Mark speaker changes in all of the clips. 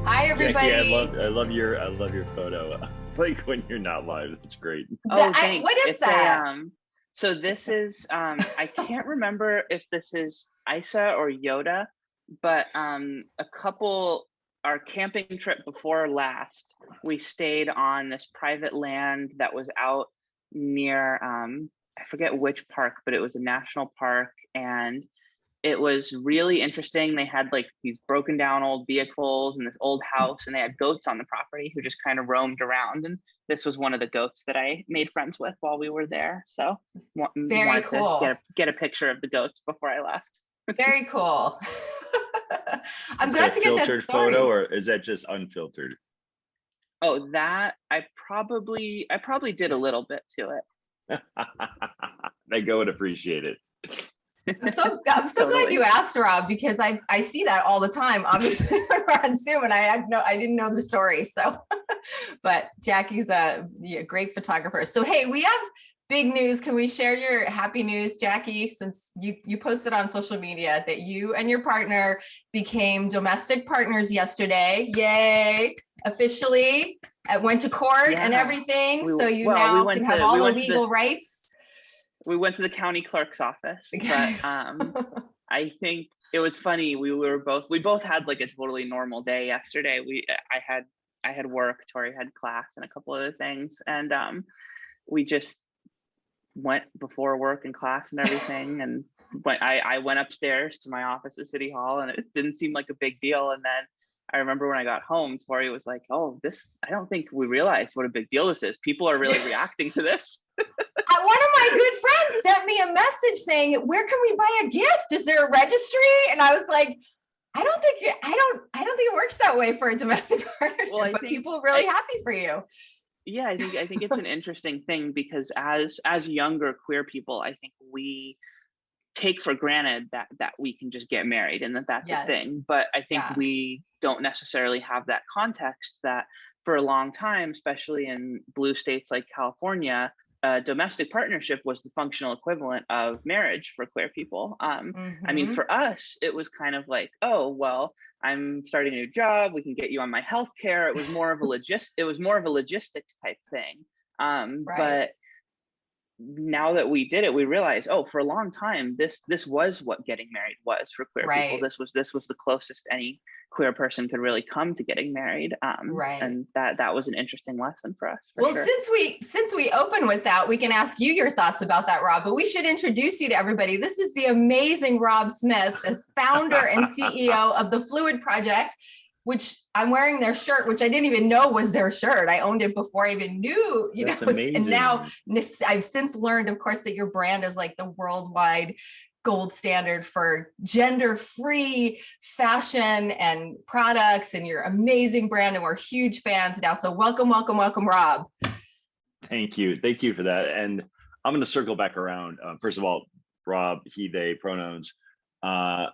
Speaker 1: Hi,
Speaker 2: Jackie, I
Speaker 1: everybody.
Speaker 2: love your photo. Like when you're not live, it's great.
Speaker 3: Oh, thanks.
Speaker 1: What is
Speaker 3: It's
Speaker 1: that?
Speaker 3: so this is I can't remember if this is Isa or Yoda, but a couple, our camping trip before last, we stayed on this private land that was out near I forget which park, but it was a national park, and it was really interesting. They had like these broken down old vehicles and this old house, and they had goats on the property who just kind of roamed around. And this was one of the goats that I made friends with while we were there. So
Speaker 1: Very
Speaker 3: wanted
Speaker 1: cool.
Speaker 3: to get a picture of the goats before I left.
Speaker 1: Very cool. I'm
Speaker 2: Is
Speaker 1: glad
Speaker 2: that
Speaker 1: to
Speaker 2: a
Speaker 1: get that
Speaker 2: filtered
Speaker 1: story.
Speaker 2: photo, or is that just unfiltered?
Speaker 3: Oh, that I probably did a little bit to it.
Speaker 2: I go and appreciate it.
Speaker 1: I'm so
Speaker 3: Totally.
Speaker 1: glad you asked, Rob, because I see that all the time. Obviously, when we're on Zoom, and I didn't know the story. So, but Jackie's a great photographer. So hey, we have big news. Can we share your happy news, Jackie? Since you posted on social media that you and your partner became domestic partners yesterday. Yay! Officially, went to court and everything. So you now can have all the legal rights.
Speaker 3: We went to the county clerk's office, but I think it was funny. We both had like a totally normal day yesterday. I had work, Tori had class, and a couple other things, and we just went before work and class and everything. And I went upstairs to my office at City Hall, and it didn't seem like a big deal. And then I remember when I got home, Tori was like, "Oh, I don't think we realized what a big deal this is. People are really reacting to this."
Speaker 1: One of my good friends sent me a message saying, "Where can we buy a gift? Is there a registry?" And I was like, I don't think it works that way for a domestic partnership, but people are really happy for you.
Speaker 3: Yeah, I think it's an interesting thing, because as younger queer people, I think we take for granted that we can just get married and that's a thing. But I think we don't necessarily have that context that for a long time, especially in blue states like California, domestic partnership was the functional equivalent of marriage for queer people. I mean, for us, it was kind of like, oh, well, I'm starting a new job, we can get you on my health care. It was more of a logistics type thing. But now that we did it, we realized, oh, for a long time, this was what getting married was for queer people. This was the closest any queer person could really come to getting married. And that was an interesting lesson for us.
Speaker 1: Well, sure. since we open with that, we can ask you your thoughts about that, Rob. But we should introduce you to everybody. This is the amazing Rob Smith, the founder and CEO of the Phluid Project, which I'm wearing their shirt, which I didn't even know was their shirt. I owned it before I even knew,
Speaker 2: That's amazing.
Speaker 1: And now I've since learned, of course, that your brand is like the worldwide gold standard for gender-free fashion and products, and your amazing brand, and we're huge fans now. So welcome, Rob.
Speaker 2: Thank you for that. And I'm going to circle back around. First of all, Rob, he, they pronouns. My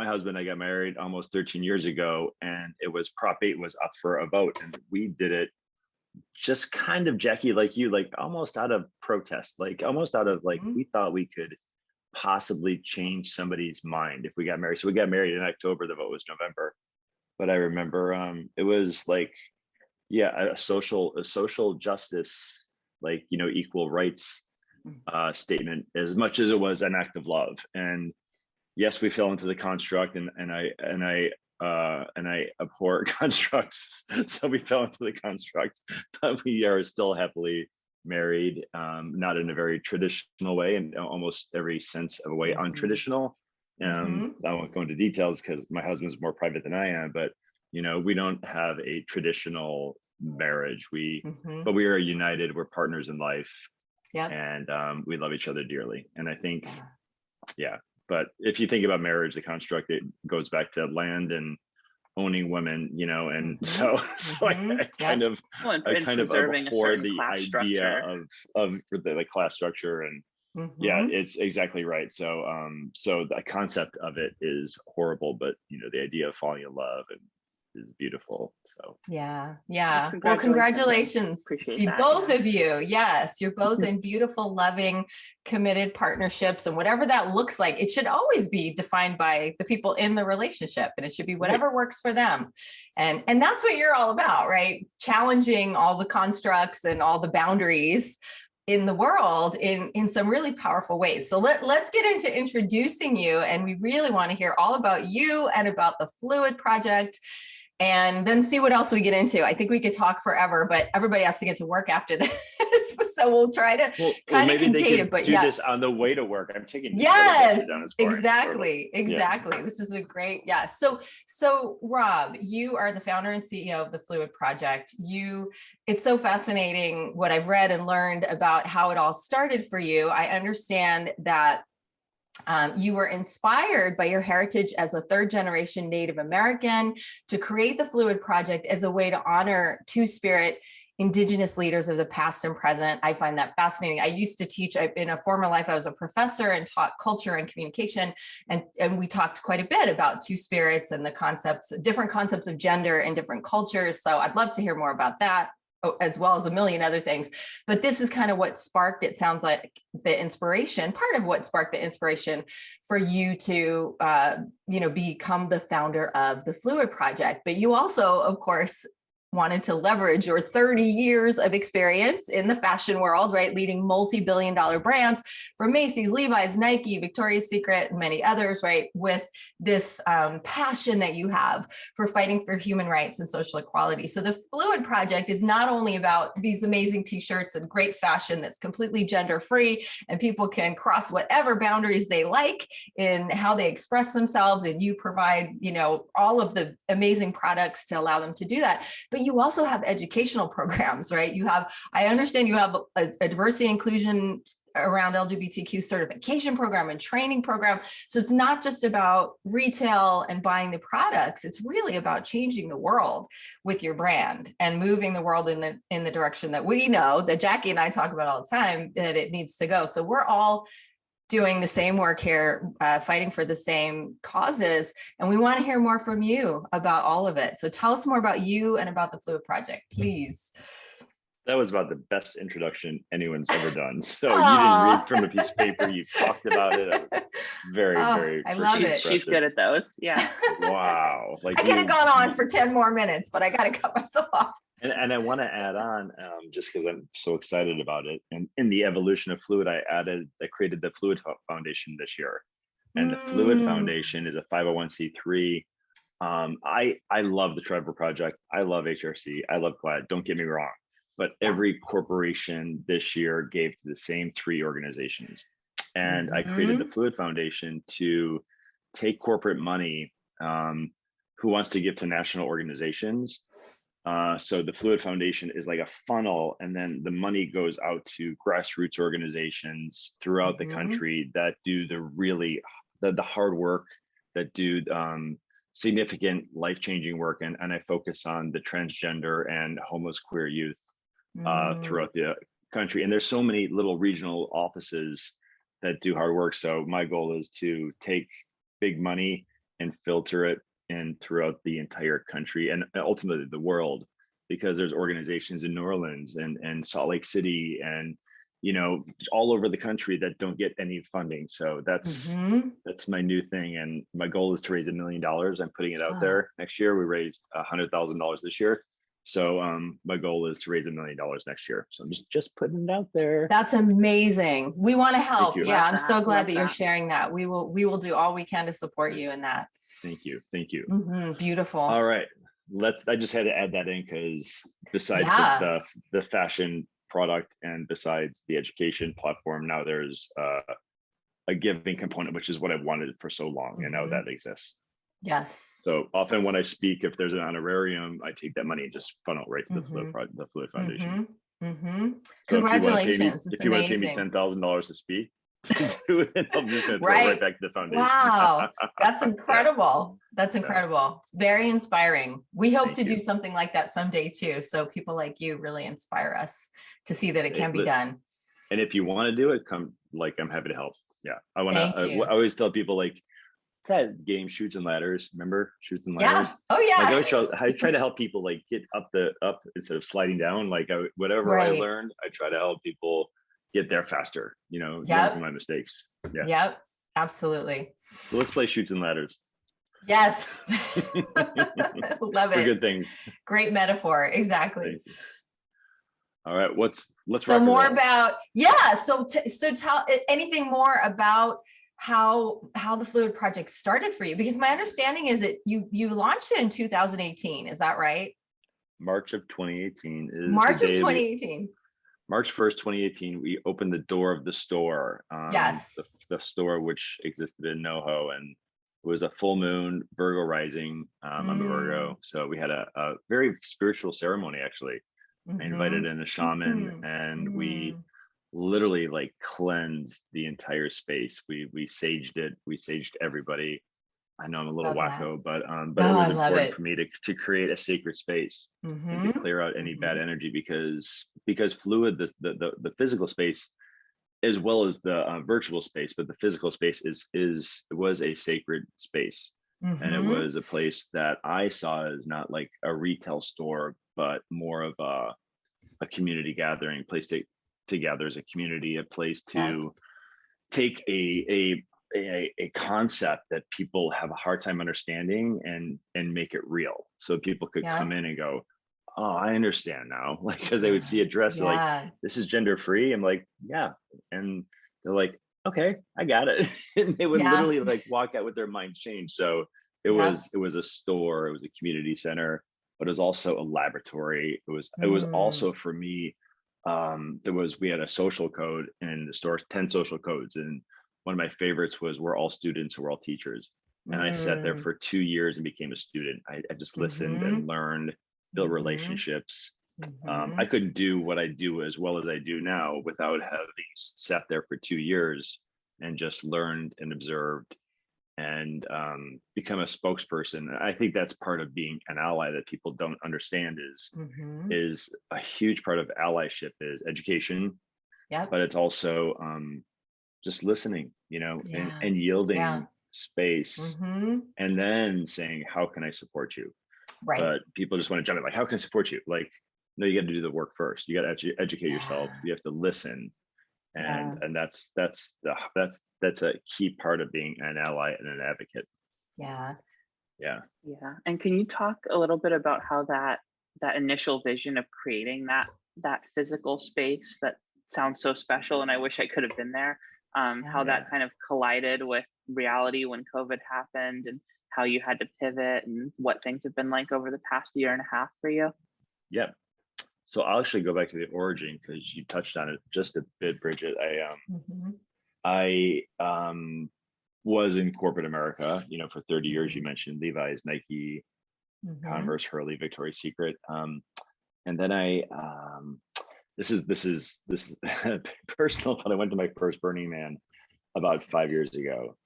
Speaker 2: husband and I got married almost 13 years ago, and it was Prop 8 was up for a vote, and we did it just kind of, Jackie, like you, like almost out of protest, like almost out of like, we thought we could possibly change somebody's mind if we got married. So we got married in October, the vote was November. But I remember it was like, a social justice, like, equal rights statement, as much as it was an act of love. And yes, we fell into the construct, and I abhor constructs. So we fell into the construct, but we are still happily married, not in a very traditional way, and almost every sense of a way untraditional. I won't go into details because my husband's more private than I am, but we don't have a traditional marriage. But we are united. We're partners in life, and we love each other dearly. And I think, But if you think about marriage, the construct, it goes back to land and owning women, and so I kind of abhor the idea of the class structure, and it's exactly right. So so the concept of it is horrible, but the idea of falling in love and beautiful. So
Speaker 1: yeah.
Speaker 3: Well,
Speaker 1: Well, congratulations
Speaker 3: Appreciate
Speaker 1: to
Speaker 3: that,
Speaker 1: both of you. Yes, you're both in beautiful, loving, committed partnerships, and whatever that looks like, it should always be defined by the people in the relationship, and it should be whatever works for them. And that's what you're all about, right? Challenging all the constructs and all the boundaries in the world in some really powerful ways. So let's get into introducing you, and we really want to hear all about you and about the Phluid Project, and then see what else we get into. I think we could talk forever, but everybody has to get to work after this. So we'll try to kind of contain it, but
Speaker 2: do this on the way to work. I'm taking
Speaker 1: yes,
Speaker 2: down
Speaker 1: exactly. This is a great, So Rob, you are the founder and CEO of the Phluid Project. It's so fascinating what I've read and learned about how it all started for you. I understand that you were inspired by your heritage as a third-generation Native American to create the Phluid Project as a way to honor Two-Spirit Indigenous leaders of the past and present. I find that fascinating. I used to teach, in a former life, I was a professor and taught culture and communication. And we talked quite a bit about two spirits and the different concepts of gender in different cultures. So I'd love to hear more about that, as well as a million other things. But this is kind of what sparked, it sounds like, the inspiration, part of what sparked the inspiration for you to, become the founder of the Phluid Project. But you also, of course, wanted to leverage your 30 years of experience in the fashion world, right? Leading multi-billion-dollar brands from Macy's, Levi's, Nike, Victoria's Secret, and many others, right? With this passion that you have for fighting for human rights and social equality. So the Phluid Project is not only about these amazing t-shirts and great fashion that's completely gender-free, and people can cross whatever boundaries they like in how they express themselves, and you provide, all of the amazing products to allow them to do that. But you also have educational programs, right? I understand you have a diversity inclusion around LGBTQ certification program and training program. So it's not just about retail and buying the products. It's really about changing the world with your brand and moving the world in the direction that we know, that Jackie and I talk about all the time, that it needs to go. So we're all doing the same work here, fighting for the same causes. And we want to hear more from you about all of it. So tell us more about you and about the Phluid Project, please.
Speaker 2: That was about the best introduction anyone's ever done. So you didn't read from a piece of paper, you talked about it. Very
Speaker 1: I love it.
Speaker 3: She's good at those. Yeah.
Speaker 2: Wow.
Speaker 1: I could have gone on for 10 more minutes, but I got to cut myself off.
Speaker 2: And I want to add on, just because I'm so excited about it. And in the evolution of Phluid, I created the Phluid Foundation this year. And the Phluid Foundation is a 501c3. I love the Trevor Project. I love HRC. I love GLAAD. Don't get me wrong. But every corporation this year gave to the same three organizations. And I created the Phluid Foundation to take corporate money who wants to give to national organizations. So the Phluid Foundation is like a funnel, and then the money goes out to grassroots organizations throughout the country that do the hard work, that do significant life-changing work. And I focus on the transgender and homeless queer youth throughout the country. And there's so many little regional offices that do hard work. So my goal is to take big money and filter it in throughout the entire country and ultimately the world, because there's organizations in New Orleans and Salt Lake City and all over the country that don't get any funding. So that's my new thing, and my goal is to raise $1 million. I'm putting it out there. Next year we raised $100,000 this year. So my goal is to raise $1 million next year. So I'm just putting it out there.
Speaker 1: That's amazing. We want to help. Yeah, I'm so glad that you're sharing that. We will do all we can to support you in that.
Speaker 2: Thank you.
Speaker 1: Beautiful.
Speaker 2: All right, I just had to add that in because besides the fashion product and besides the education platform, now there's a giving component, which is what I've wanted for so long, and now that exists.
Speaker 1: Yes.
Speaker 2: So often when I speak, if there's an honorarium, I take that money and just funnel right to the Phluid Foundation. So
Speaker 1: Congratulations.
Speaker 2: if you want to pay me $10,000 to speak, do it, and I'm just going to throw it right back to the foundation.
Speaker 1: Wow, that's incredible. That's incredible. It's very inspiring. We hope to do something like that someday too. So people like you really inspire us to see that it can be done.
Speaker 2: And if you want to do it, I'm happy to help. Yeah, I always tell people, like, that game Shoots and Ladders. Remember Shoots and
Speaker 1: Yeah.
Speaker 2: Ladders?
Speaker 1: Oh yeah.
Speaker 2: Like I try to help people like get up instead of sliding down. Like whatever I learned, I try to help people get there faster. You know, learn from my mistakes. Yeah.
Speaker 1: Yep. Absolutely.
Speaker 2: So let's play Shoots and Ladders.
Speaker 1: Yes. Love it.
Speaker 2: For good things.
Speaker 1: Great metaphor. Exactly.
Speaker 2: All right. Let's
Speaker 1: so more about So tell anything more about how the Phluid Project started for you, because my understanding is that you launched it in 2018. Is that right?
Speaker 2: March of 2018 is
Speaker 1: March of 2018.
Speaker 2: March 1st, 2018, we opened the door of the store.
Speaker 1: Yes.
Speaker 2: The store, which existed in NoHo, and it was a full moon, Virgo rising. I'm a Virgo. So we had a very spiritual ceremony, actually. I invited in a shaman, and we literally like cleansed the entire space. We saged it. We saged everybody. I know I'm a little wacko, but it was important for me to create a sacred space and to clear out any bad energy, because fluid, the physical space, as well as the virtual space, but the physical space was a sacred space. And it was a place that I saw as not like a retail store, but more of a community gathering, place to gather as a community, a place to take a concept that people have a hard time understanding and make it real, so people could come in and go, oh, I understand now. Like, because they would see a dress like, this is gender free. I'm like, yeah. And they're like, okay, I got it. And they would literally like walk out with their mind changed. So it was a store, it was a community center, but it was also a laboratory. It was also for me, we had a social code in the store, 10 social codes. And one of my favorites was we're all students, we're all teachers. And I sat there for 2 years and became a student. I just listened and learned, built relationships. I couldn't do what I do as well as I do now without having sat there for 2 years and just learned and observed and become a spokesperson. I think that's part of being an ally that people don't understand is a huge part of allyship is education. But it's also just listening, and yielding space, and then saying, how can I support you? Right. But people just want to jump in, like, how can I support you? Like, no, you got to do the work first. You got to educate yourself. You have to listen. And that's a key part of being an ally and an advocate. Yeah.
Speaker 3: And can you talk a little bit about how that initial vision of creating that physical space that sounds so special, and I wish I could have been there, how that kind of collided with reality when COVID happened, and how you had to pivot, and what things have been like over the past year and a half for you?
Speaker 2: Yep. So I'll actually go back to the origin, because you touched on it just a bit, Bridget. I was in corporate America, for 30 years. You mentioned Levi's, Nike, Converse, Hurley, Victoria's Secret. And then this is personal, but I went to my first Burning Man about 5 years ago.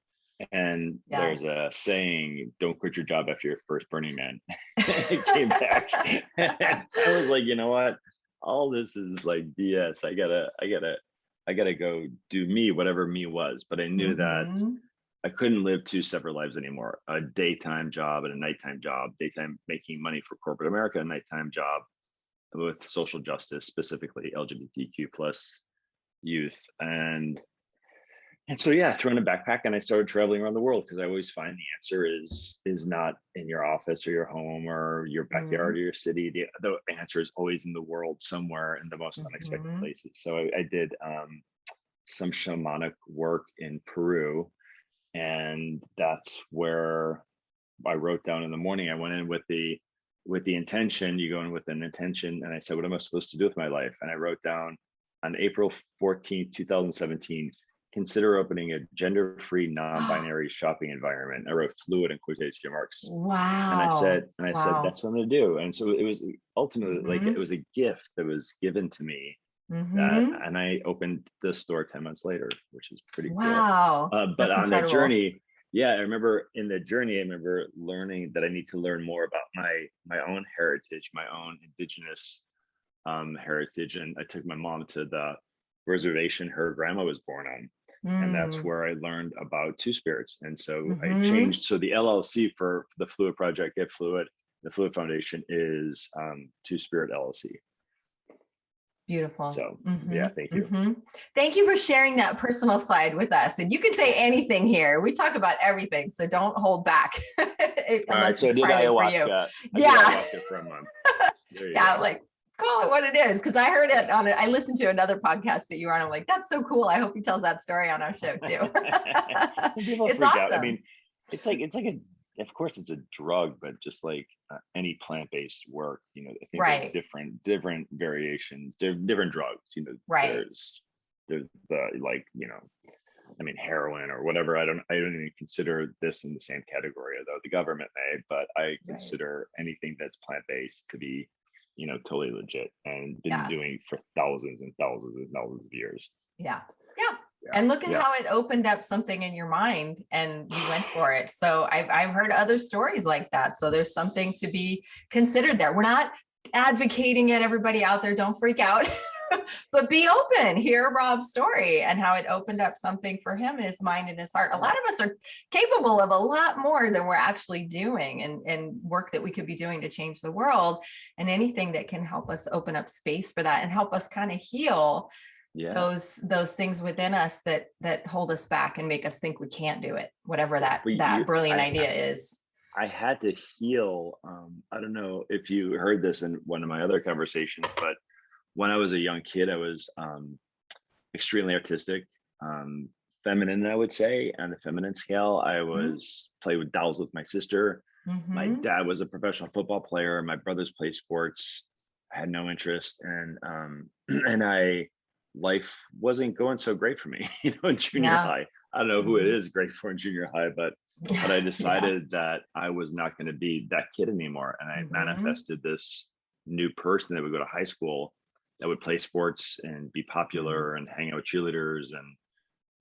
Speaker 2: And there's a saying, don't quit your job after your first Burning Man. I came back and I was like, you know what? All this is like BS. I gotta go do me, whatever me was. But I knew that I couldn't live two separate lives anymore. A daytime job and a nighttime job, daytime making money for corporate America, a nighttime job with social justice, specifically LGBTQ plus youth. And so, threw in a backpack and I started traveling around the world, because I always find the answer is not in your office or your home or your backyard or your city. The answer is always in the world, somewhere in the most unexpected places. So I did some shamanic work in Peru, and that's where I wrote down in the morning. I went in with the intention. You go in with an intention, and I said, what am I supposed to do with my life? And I wrote down on April 14th, 2017, consider opening a gender-free, non-binary shopping environment. I wrote fluid in quotation marks.
Speaker 1: Wow.
Speaker 2: And I said, that's what I'm going to do. And so it was ultimately like, it was a gift that was given to me. And I opened the store 10 months later, which is pretty cool. But
Speaker 1: that's
Speaker 2: on
Speaker 1: incredible.
Speaker 2: that journey, I remember in the journey, learning that I need to learn more about my own heritage, my own indigenous heritage. And I took my mom to the reservation her grandma was born on. And that's where I learned about two spirits. And so I
Speaker 1: Mm-hmm.
Speaker 2: changed. So the LLC for the Phluid Project, Get Phluid, the Phluid Foundation is Two Spirit LLC.
Speaker 1: Beautiful.
Speaker 2: So
Speaker 1: Mm-hmm.
Speaker 2: yeah, thank you.
Speaker 1: Mm-hmm. Thank you for sharing that personal side with us. And you can say anything here. We talk about everything, so don't hold back.
Speaker 2: All right, so I did ayahuasca. I did ayahuasca for a month.
Speaker 1: Yeah, like call it what it is, because I heard it on it. I listened to another podcast that you were on. I'm like, that's so cool. I hope he tells that story on our show too.
Speaker 2: People
Speaker 1: it's
Speaker 2: freak
Speaker 1: awesome.
Speaker 2: out. I mean, it's like a. Of course, it's a drug, but just like any plant-based work, you know, I think
Speaker 1: right.
Speaker 2: there's different variations. There's different drugs, you know.
Speaker 1: Right.
Speaker 2: There's the, like, you know, I mean, heroin or whatever. I don't even consider this in the same category, although the government may. But I consider anything that's plant-based to be, you know, totally legit and been doing for thousands and thousands and thousands of years.
Speaker 1: Yeah. And look at how it opened up something in your mind and you went for it. So I've heard other stories like that. So there's something to be considered there. We're not advocating it. Everybody out there, don't freak out, but be open. Hear Rob's story and how it opened up something for him in his mind and his heart. A lot of us are capable of a lot more than we're actually doing, and work that we could be doing to change the world, and anything that can help us open up space for that and help us kind of heal those things within us that hold us back and make us think we can't do it, whatever that brilliant idea is.
Speaker 2: I had to heal. I don't know if you heard this in one of my other conversations, but when I was a young kid, I was extremely artistic, feminine, I would say, on the feminine scale. I was played with dolls with my sister. My dad was a professional football player. My brothers played sports. I had no interest, and life wasn't going so great for me, you know, in junior high. I don't know who it is great for in junior high, but I decided that I was not going to be that kid anymore. And I manifested this new person that would go to high school, that would play sports and be popular and hang out with cheerleaders and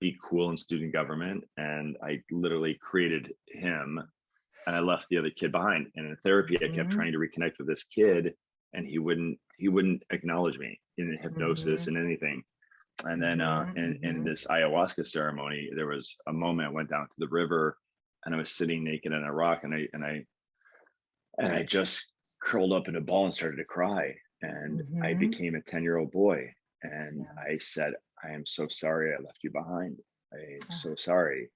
Speaker 2: be cool in student government. And I literally created him, and I left the other kid behind. And in therapy, I kept trying to reconnect with this kid, and he wouldn't acknowledge me in hypnosis and anything. And then in this ayahuasca ceremony, there was a moment I went down to the river, and I was sitting naked on a rock, and I just curled up in a ball and started to cry. And I became a 10-year-old boy. And I said, I am so sorry I left you behind. I am so sorry.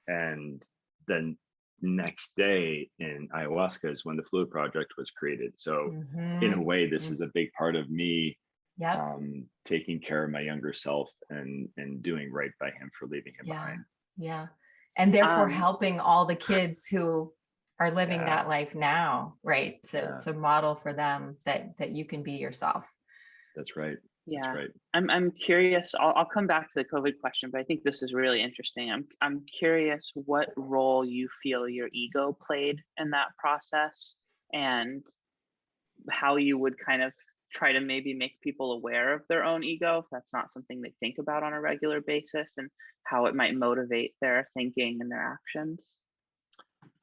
Speaker 2: And then next day in ayahuasca is when the Phluid Project was created. So in a way, this is a big part of me taking care of my younger self and doing right by him for leaving him behind.
Speaker 1: Yeah. And therefore helping all the kids who are living that life now, right? To model for them that you can be yourself.
Speaker 2: That's right.
Speaker 3: Yeah.
Speaker 2: That's right.
Speaker 3: I'm curious. I'll come back to the COVID question, but I think this is really interesting. I'm curious what role you feel your ego played in that process, and how you would kind of try to maybe make people aware of their own ego if that's not something they think about on a regular basis, and how it might motivate their thinking and their actions.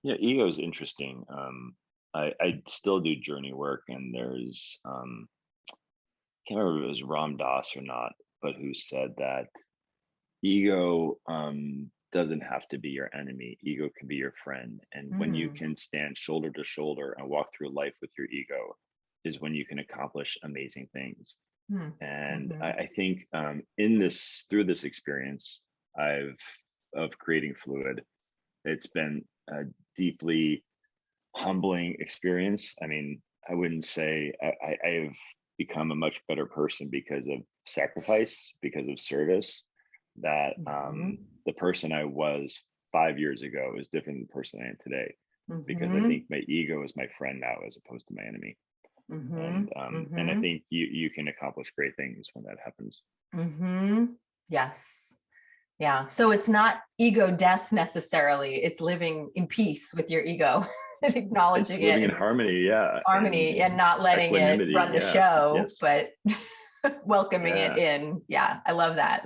Speaker 2: Yeah, ego is interesting. I still do journey work, and there's I can't remember if it was Ram Dass or not, but who said that ego doesn't have to be your enemy. Ego can be your friend. And when you can stand shoulder to shoulder and walk through life with your ego is when you can accomplish amazing things. And I think through this experience of creating Phluid, it's been a deeply humbling experience. I mean, I wouldn't say I've become a much better person because of sacrifice, because of service. That the person I was 5 years ago is different than the person I am today, because I think my ego is my friend now as opposed to my enemy. And I think you can accomplish great things when that happens.
Speaker 1: Yes. Yeah. So it's not ego death necessarily. It's living in peace with your ego. And acknowledging
Speaker 2: it's living
Speaker 1: it
Speaker 2: in harmony,
Speaker 1: and not letting it run the show, but welcoming it in. Yeah, I love that.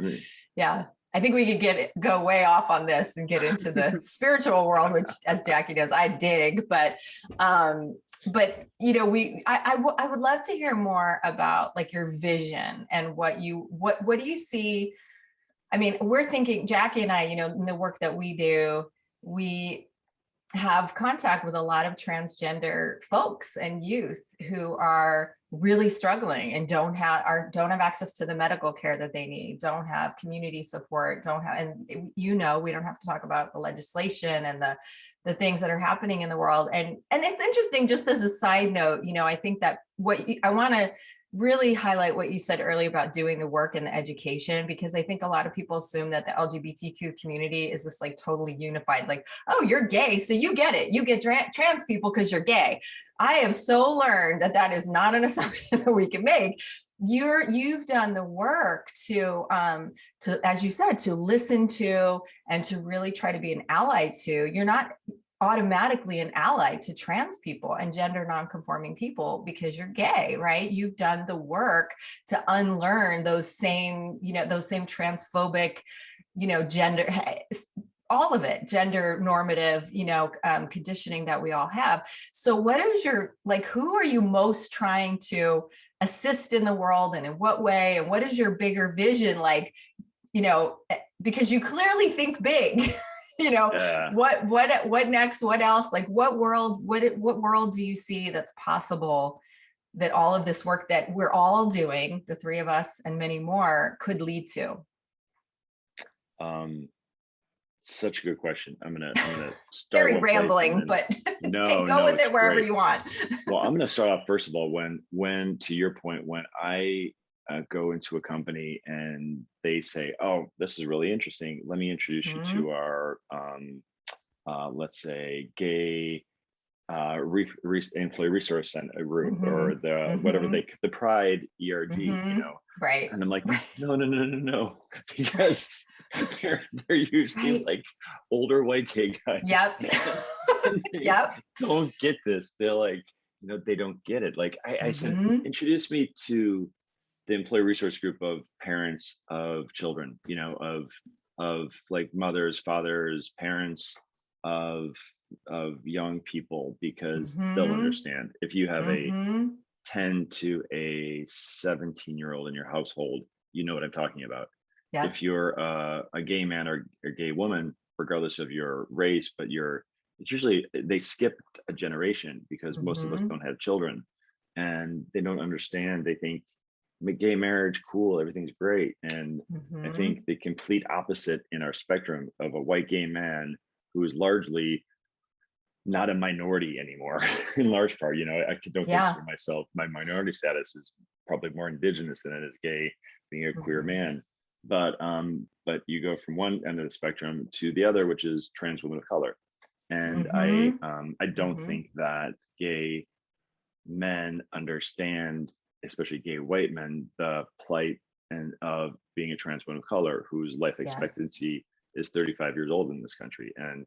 Speaker 1: Yeah, I think we could go way off on this and get into the spiritual world, which, as Jackie does, I dig. But you know, I would love to hear more about like your vision and what do you see I mean, we're thinking, Jackie and I, you know, in the work that we do, we have contact with a lot of transgender folks and youth who are really struggling and don't have access to the medical care that they need, don't have community support, and you know, we don't have to talk about the legislation and the things that are happening in the world. And it's interesting, just as a side note, you know, I think that I want to really highlight what you said earlier about doing the work in the education, because I think a lot of people assume that the LGBTQ community is this like totally unified, like, oh, you're gay, so you get it. You get trans people because you're gay. I have so learned that that is not an assumption that we can make. You've done the work to, as you said, to listen to and to really try to be an ally to. You're not automatically an ally to trans people and gender nonconforming people because you're gay, right? You've done the work to unlearn those same, you know, those same transphobic, you know, gender, all of it, gender normative, you know, conditioning that we all have. So what is your, like, who are you most trying to assist in the world, and in what way? And what is your bigger vision? Like, you know, because you clearly think big. You know, what next, what else, like what world do you see that's possible that all of this work that we're all doing, the three of us and many more, could lead to?
Speaker 2: Such a good question. I'm gonna start
Speaker 1: very rambling, but go with it wherever you want.
Speaker 2: Well, I'm gonna start off first of all, when to your point, when I go into a company and they say, oh, this is really interesting, let me introduce you to our let's say gay employee resource center group, or the whatever the Pride ERG, you know,
Speaker 1: right?
Speaker 2: And I'm like, no, because they're usually like older white gay guys.
Speaker 1: Yep.
Speaker 2: Don't get this. They're like, you know, they don't get it. Like I said, introduce me to the employee resource group of parents of children, you know, of like mothers, fathers, parents of young people, because they'll understand. If you have a 10 to a 17-year-old in your household, you know what I'm talking about. Yeah. If you're a gay man or a gay woman, regardless of your race, but it's usually, they skip a generation because most of us don't have children, and they don't understand. They think gay marriage, cool, everything's great. And I think the complete opposite in our spectrum of a white gay man who is largely not a minority anymore, in large part, you know, I don't consider myself, my minority status is probably more indigenous than it is gay, being a queer man. But you go from one end of the spectrum to the other, which is trans women of color. And I don't think that gay men understand, especially gay white men, the plight of being a trans woman of color whose life expectancy is 35 years old in this country. And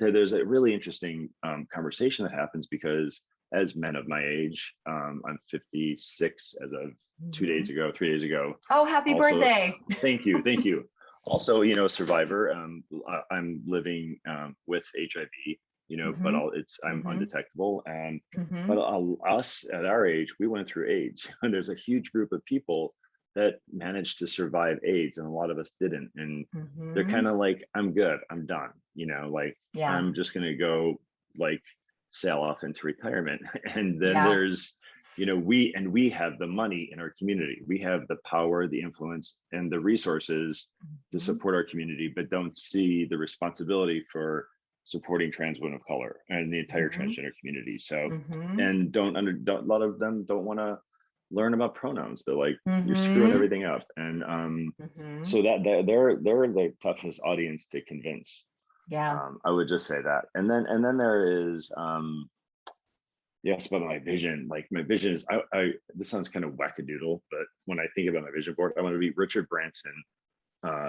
Speaker 2: there's a really interesting conversation that happens, because as men of my age, I'm 56 as of 3 days ago.
Speaker 1: Oh, happy birthday.
Speaker 2: Thank you. Also, you know, survivor. I'm living with HIV, you know, but I'm undetectable. And but us at our age, we went through AIDS, and there's a huge group of people that managed to survive AIDS, and a lot of us didn't. And they're kind of like, I'm good, I'm done, you know, like I'm just gonna go like sail off into retirement. And then there's, you know, we have the money in our community, we have the power, the influence, and the resources to support our community, but don't see the responsibility for supporting trans women of color and the entire transgender community. So and a lot of them don't want to learn about pronouns. They're like, you're screwing everything up. And so that they're the toughest audience to convince. I would just say that. And then there is yes, but my vision, like my vision is, I this sounds kind of wackadoodle, but when I think about my vision board, I want to be Richard Branson,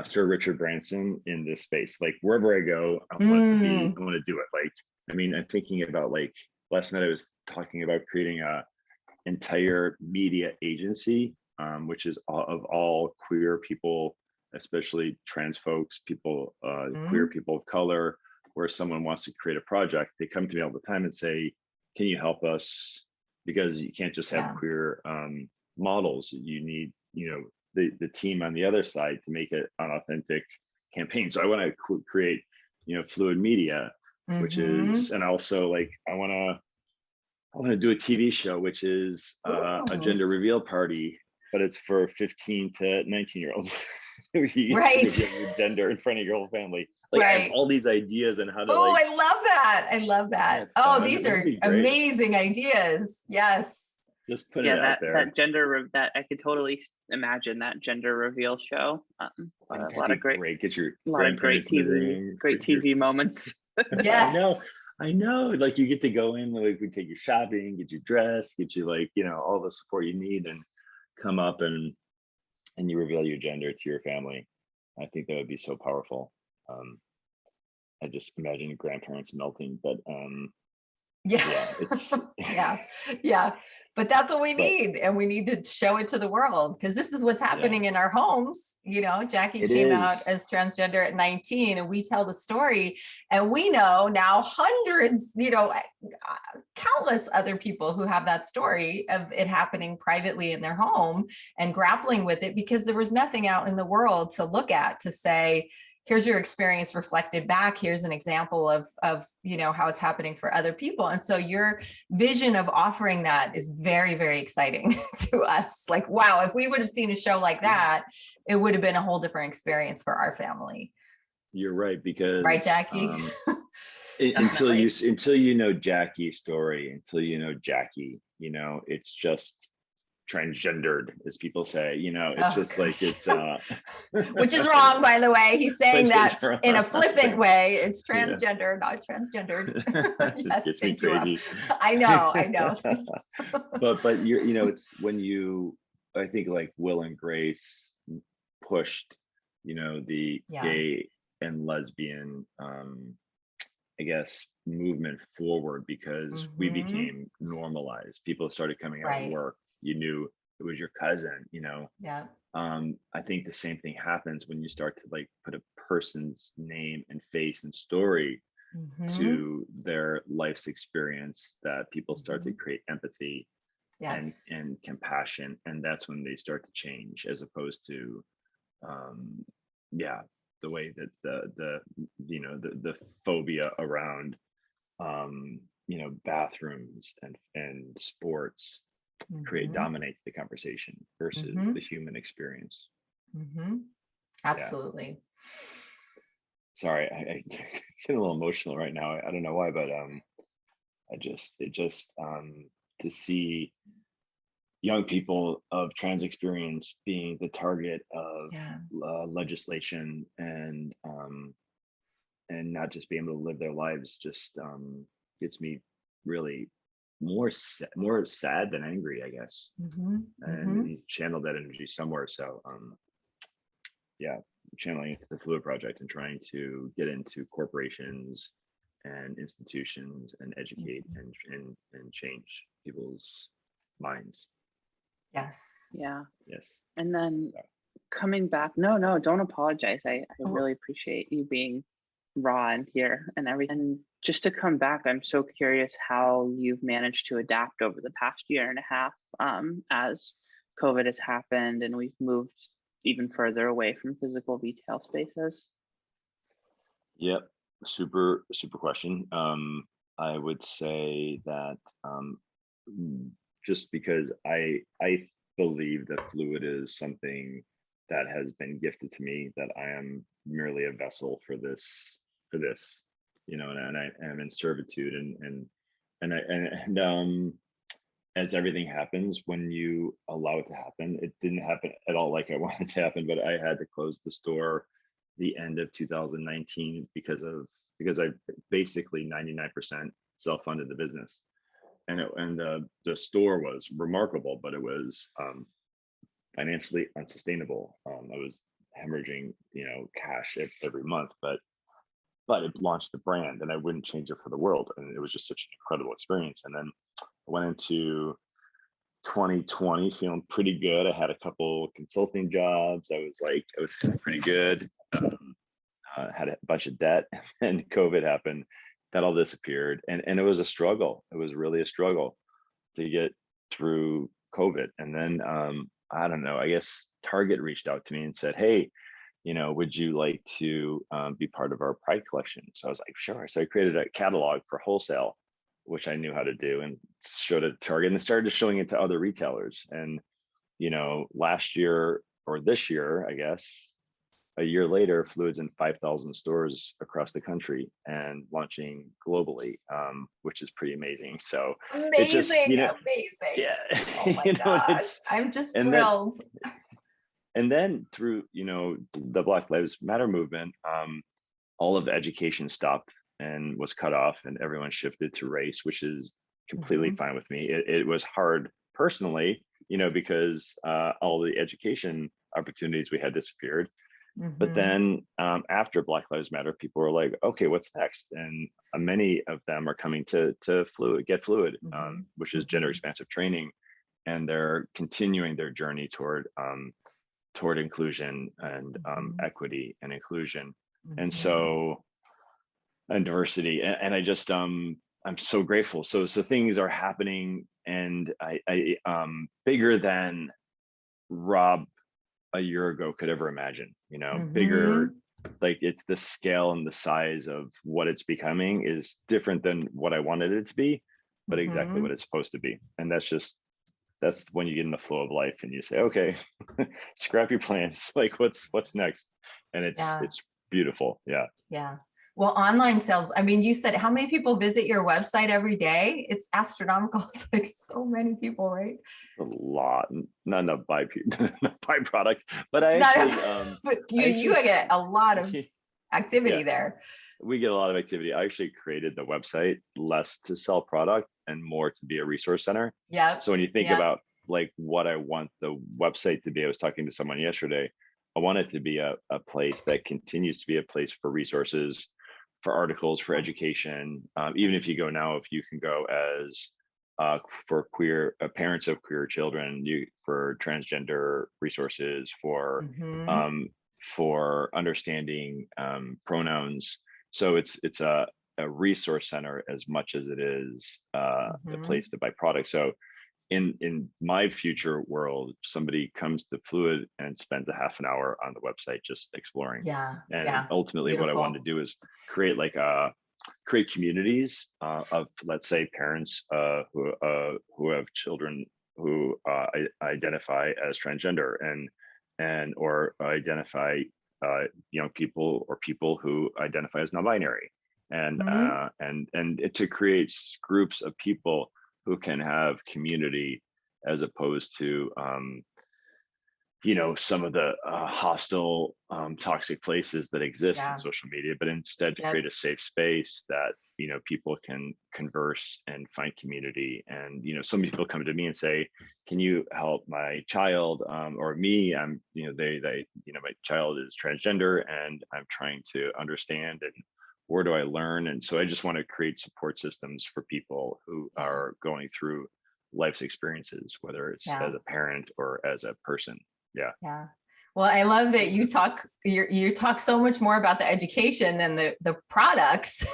Speaker 2: Sir Richard Branson in this space. Like wherever I go, I want to do it. Like, I mean, I'm thinking about, like, last night I was talking about creating a entire media agency, which is of all queer people, especially trans folks, people, queer people of color, where someone wants to create a project, they come to me all the time and say, can you help us? Because you can't just have queer models. You need, you know, the team on the other side to make it an authentic campaign. So I want to create, fluid media, which is, and also like I want to do a TV show, which is a gender reveal party, but it's for 15 to 19-year-olds. You
Speaker 1: Right.
Speaker 2: reveal your gender in front of your whole family. Like I have all these ideas and how to
Speaker 1: I love that. I love that. These are amazing ideas. Yes.
Speaker 2: Just put it out there.
Speaker 3: That I could totally imagine that gender reveal show. A lot of great TV moments.
Speaker 1: Yes.
Speaker 2: I know. Like you get to go in, like we take you shopping, get you dressed, get you like, all the support you need, and come up and you reveal your gender to your family. I think that would be so powerful. I just imagine grandparents melting, but
Speaker 1: but that's what we need, and we need to show it to the world, because this is what's happening in our homes. Jackie came out as transgender at 19, and we tell the story, and we know now hundreds, countless other people who have that story of it happening privately in their home and grappling with it, because there was nothing out in the world to look at to say, here's your experience reflected back. Here's an example of how it's happening for other people. And so your vision of offering that is very, very exciting to us. Like, wow, if we would have seen a show like that, it would have been a whole different experience for our family.
Speaker 2: You're right, because
Speaker 1: right, Jackie?
Speaker 2: until you know Jackie's story, until you know Jackie, it's just transgendered, as people say, it's just like it's
Speaker 1: which is wrong, by the way. He's saying that in a flippant way. It's transgender, not transgendered.
Speaker 2: Yes, gets me crazy.
Speaker 1: I know.
Speaker 2: but it's when you, I think like Will and Grace pushed, the gay and lesbian I guess movement forward, because we became normalized. People started coming out of work. You knew it was your cousin,
Speaker 1: Yeah.
Speaker 2: I think the same thing happens when you start to like put a person's name and face and story to their life's experience, that people start to create empathy and compassion. And that's when they start to change, as opposed to, the way that the phobia around, bathrooms and sports dominates the conversation versus the human experience.
Speaker 1: Absolutely.
Speaker 2: Sorry, I get a little emotional right now. I don't know why, but to see young people of trans experience being the target of legislation and not just being able to live their lives just gets me really more sad than angry, I guess. And he channeled that energy somewhere. So channeling it to the Phluid Project and trying to get into corporations and institutions and educate and change people's minds.
Speaker 1: Yes.
Speaker 3: And then coming back, no, don't apologize. I really appreciate you being raw and here and everything. And just to come back, I'm so curious how you've managed to adapt over the past year and a half, as COVID has happened and we've moved even further away from physical retail spaces.
Speaker 2: Yep, super question. I would say that just because I believe that Phluid is something that has been gifted to me, that I am merely a vessel for this, and I am in servitude, and as everything happens, when you allow it to happen, it didn't happen at all like I wanted to happen, but I had to close the store the end of 2019 because I basically 99% self-funded the business. And the store was remarkable, but it was financially unsustainable. I was hemorrhaging, cash every month, but it launched the brand, and I wouldn't change it for the world. And it was just such an incredible experience. And then I went into 2020 feeling pretty good. I had a couple consulting jobs. I was feeling pretty good. Had a bunch of debt, and COVID happened. That all disappeared, and it was a struggle. It was really a struggle to get through COVID. And then I don't know, I guess Target reached out to me and said, hey, would you like to be part of our Pride collection? So I was like, sure. So I created a catalog for wholesale, which I knew how to do, and showed it to Target, and started showing it to other retailers. And, last year, or this year, I guess, a year later, Phluid's in 5,000 stores across the country and launching globally, which is pretty amazing. So it just,
Speaker 1: amazing.
Speaker 2: yeah,
Speaker 1: Oh my gosh, I'm just thrilled.
Speaker 2: And then through, the Black Lives Matter movement, all of the education stopped and was cut off, and everyone shifted to race, which is completely fine with me. It was hard personally, because all the education opportunities we had disappeared. But then after Black Lives Matter, people were like, okay, what's next? And many of them are coming to Phluid, Get Phluid, which is gender expansive training. And they're continuing their journey toward inclusion and equity and inclusion. And so, and diversity. And I just, I'm so grateful. So things are happening, and I bigger than Rob a year ago could ever imagine, bigger, like it's the scale and the size of what it's becoming is different than what I wanted it to be, but exactly what it's supposed to be. And that's when you get in the flow of life and you say, okay, scrap your plans. Like what's next? And it's beautiful. Yeah.
Speaker 1: Yeah. Well, online sales, I mean, you said how many people visit your website every day? It's astronomical. It's like so many people, right?
Speaker 2: A lot, not enough buy product, but I actually,
Speaker 1: but you get a lot of activity there.
Speaker 2: We get a lot of activity. I actually created the website less to sell product and more to be a resource center.
Speaker 1: Yeah.
Speaker 2: So when you think about like what I want the website to be, I was talking to someone yesterday. I want it to be a place that continues to be a place for resources, for articles, for education. Even if you go now, if you can go as for queer parents of queer children, for transgender resources, for understanding pronouns. So it's a resource center as much as it is a place to buy products. So in my future world, somebody comes to Phluid and spends a half an hour on the website just exploring. And ultimately what I want to do is create create communities of, let's say, parents who have children who identify as transgender and or identify young people or people who identify as non-binary, and to create groups of people who can have community, as opposed to some of the hostile, toxic places that exist in social media, but instead to create a safe space that, people can converse and find community. And, some people come to me and say, can you help my child, or me? My child is transgender and I'm trying to understand, and where do I learn? And so I just want to create support systems for people who are going through life's experiences, whether it's as a parent or as a person. Yeah.
Speaker 1: Well, I love that you talk so much more about the education than the products,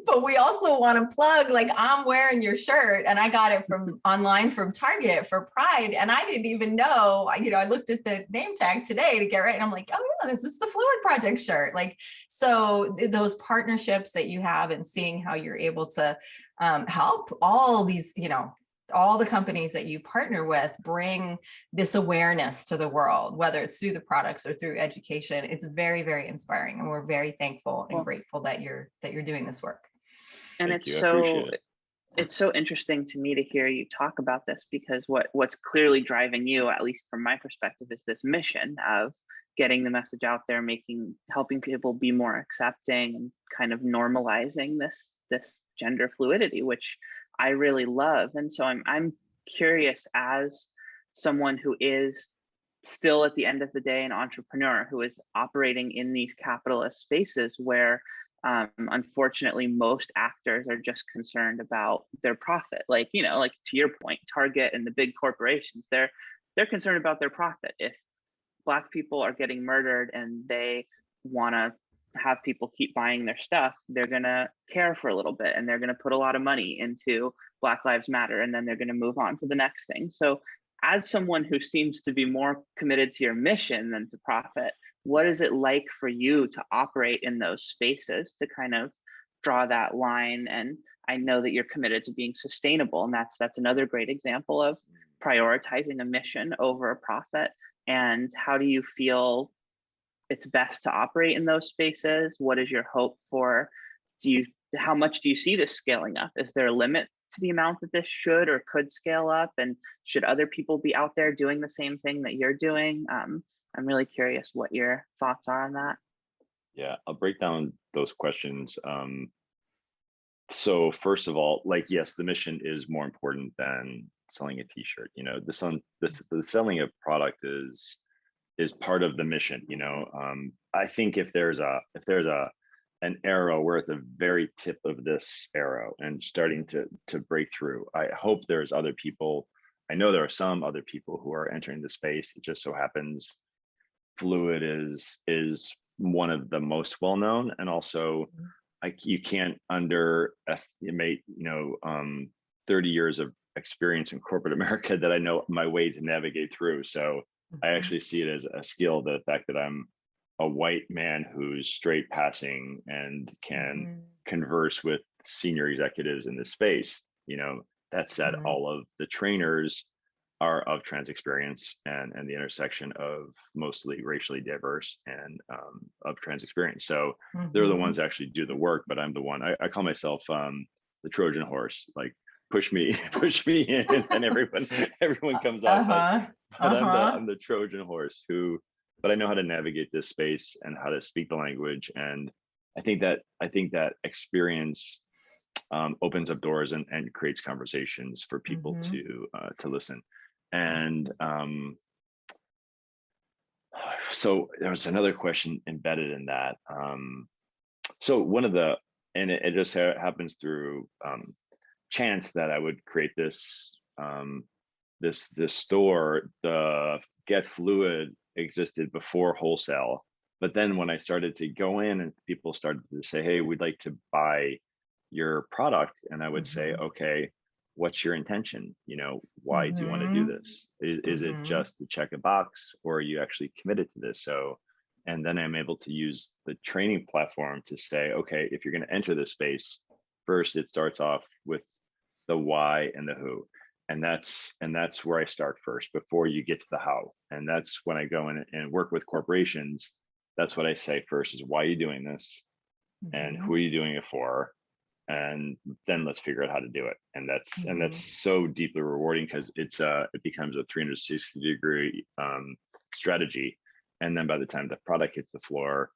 Speaker 1: but we also want to plug, like, I'm wearing your shirt and I got it from online from Target for Pride. And I didn't even know, I looked at the name tag today to get right. And I'm like, oh yeah, this is the Phluid Project shirt. Like, so those partnerships that you have and seeing how you're able to help all these, all the companies that you partner with bring this awareness to the world, whether it's through the products or through education. It's very, very inspiring. And we're very thankful and grateful that you're doing this work.
Speaker 3: And it's so interesting to me to hear you talk about this, because what's clearly driving you, at least from my perspective, is this mission of getting the message out there, helping people be more accepting and kind of normalizing this gender fluidity, which I really love. And so I'm curious, as someone who is still at the end of the day an entrepreneur who is operating in these capitalist spaces where unfortunately most actors are just concerned about their profit. Like, like to your point, Target and the big corporations, they're concerned about their profit. If Black people are getting murdered and they want to have people keep buying their stuff, they're going to care for a little bit and they're going to put a lot of money into Black Lives Matter, and then they're going to move on to the next thing. So as someone who seems to be more committed to your mission than to profit, what is it like for you to operate in those spaces to kind of draw that line? And I know that you're committed to being sustainable, and that's another great example of prioritizing a mission over a profit. And how do you feel it's best to operate in those spaces? What is your hope for? How much do you see this scaling up? Is there a limit to the amount that this should or could scale up? And should other people be out there doing the same thing that you're doing? I'm really curious what your thoughts are on that.
Speaker 2: Yeah, I'll break down those questions. So first of all, like, yes, the mission is more important than selling a t-shirt. You know, the selling a product is part of the mission. You know, I think if there's an arrow, we're at the very tip of this arrow and starting to break through. I hope there's other people. I know there are some other people who are entering the space. It just so happens Phluid is one of the most well-known, and also you can't underestimate, 30 years of experience in corporate America that I know my way to navigate through. So I actually see it as a skill, the fact that I'm a white man who's straight passing and can converse with senior executives in this space. That said, all of the trainers are of trans experience and the intersection of mostly racially diverse and of trans experience. So they're the ones that actually do the work, but I'm the one, I call myself the Trojan horse, like push me in and everyone comes out. But I'm the Trojan horse but I know how to navigate this space and how to speak the language. And I think that experience opens up doors and creates conversations for people to listen. And so there was another question embedded in that. So it just happens through chance that I would create this store. The Get Phluid existed before wholesale, but then when I started to go in and people started to say, hey, we'd like to buy your product, and I would say, okay, what's your intention? Why do you want to do this? Is it just to check a box, or are you actually committed to this? So, and then I'm able to use the training platform to say, okay, if you're going to enter this space, first it starts off with the why and the who. And that's where I start first before you get to the how. And that's when I go in and work with corporations. That's what I say first is, why are you doing this? And who are you doing it for? And then let's figure out how to do it. And that's so deeply rewarding, because it becomes a 360-degree strategy. And then by the time the product hits the floor,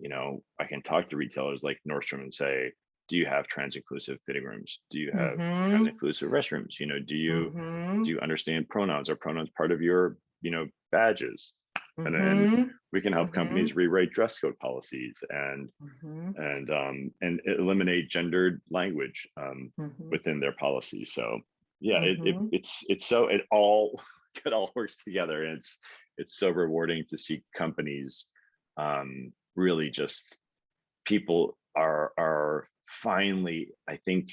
Speaker 2: I can talk to retailers like Nordstrom and say, do you have trans-inclusive fitting rooms? Do you have trans-inclusive restrooms? Do you understand pronouns? Are pronouns part of your badges? And then we can help companies rewrite dress code policies and eliminate gendered language within their policies. So yeah, it all works together, and it's so rewarding to see companies really just, people are finally, I think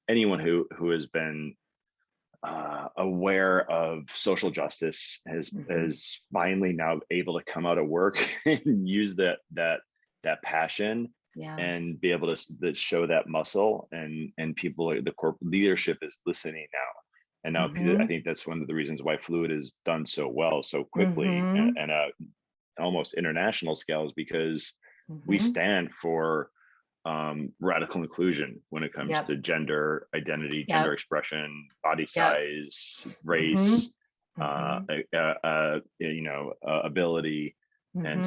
Speaker 2: anyone who has been aware of social justice is finally now able to come out of work and use that passion and be able to show that muscle, and people, the corporate leadership is listening now. And now I think that's one of the reasons why Phluid is done so well so quickly and almost international scale, is because we stand for radical inclusion when it comes to gender identity, gender expression, body size, race, ability. And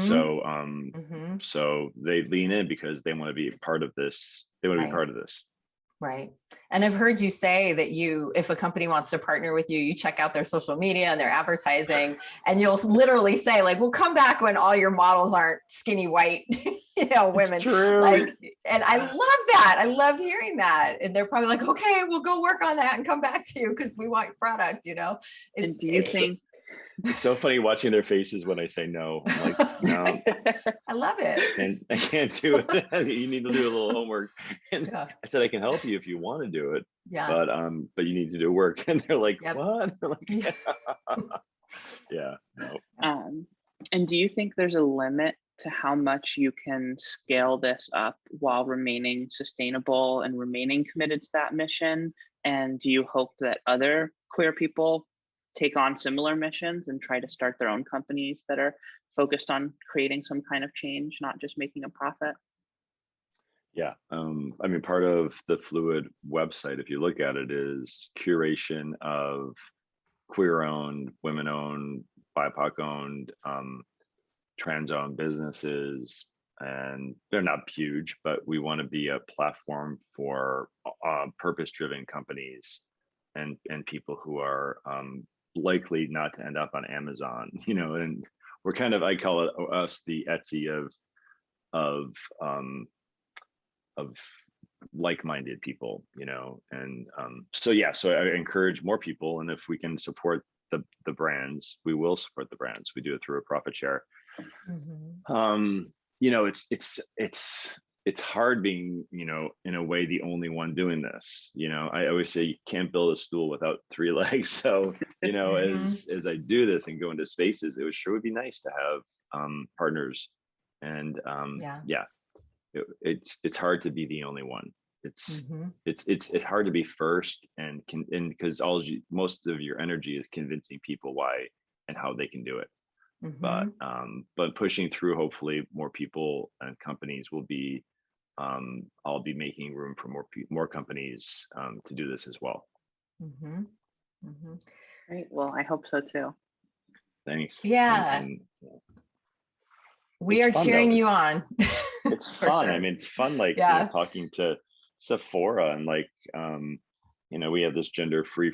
Speaker 2: so they lean in because they want to be a part of this. They want to be part of this.
Speaker 1: Right. And I've heard you say that if a company wants to partner with you, you check out their social media and their advertising, and you'll literally say, like, we'll come back when all your models aren't skinny white, women.
Speaker 2: It's true.
Speaker 1: And I love that. I loved hearing that. And they're probably like, okay, we'll go work on that and come back to you because we want your product,
Speaker 3: And do you think
Speaker 2: It's so funny watching their faces when I say no. I'm like, no,
Speaker 1: I love it.
Speaker 2: and I can't do it. You need to do a little homework. And
Speaker 1: Yeah.
Speaker 2: I said, I can help you if you want to do it,
Speaker 1: Yeah.
Speaker 2: but you need to do work. And they're like,
Speaker 1: Yep.
Speaker 2: what? I'm like,
Speaker 1: Yeah.
Speaker 2: yeah, no.
Speaker 3: And do you think there's a limit to how much you can scale this up while remaining sustainable and remaining committed to that mission? And do you hope that other queer people take on similar missions and try to start their own companies that are focused on creating some kind of change, not just making a profit?
Speaker 2: Yeah, I mean, part of the Phluid website, if you look at it, is curation of queer-owned, women-owned, BIPOC-owned, trans-owned businesses, and they're not huge, but we want to be a platform for purpose-driven companies and people who are likely not to end up on Amazon, you know. And we're kind of, I call it us the Etsy of like-minded people, you know. And so yeah, so I encourage more people, and if we can support the brands, we will support the brands. We do it through a profit share. You know, it's hard being, you know, in a way the only one doing this. You know, I always say you can't build a stool without 3 legs. So, you know, as I do this and go into spaces, it sure would be nice to have partners. And yeah, it's hard to be the only one. It's hard to be first, and because most of your energy is convincing people why and how they can do it. But pushing through, hopefully more people and companies will be, I'll be making room for more companies to do this as well.
Speaker 3: Great. Well, I hope so too.
Speaker 2: Thanks.
Speaker 1: Yeah.
Speaker 2: And
Speaker 1: we are cheering you on.
Speaker 2: It's fun. Sure. I mean, it's fun, like, you know, talking to Sephora, and like, you know, we have this gender-free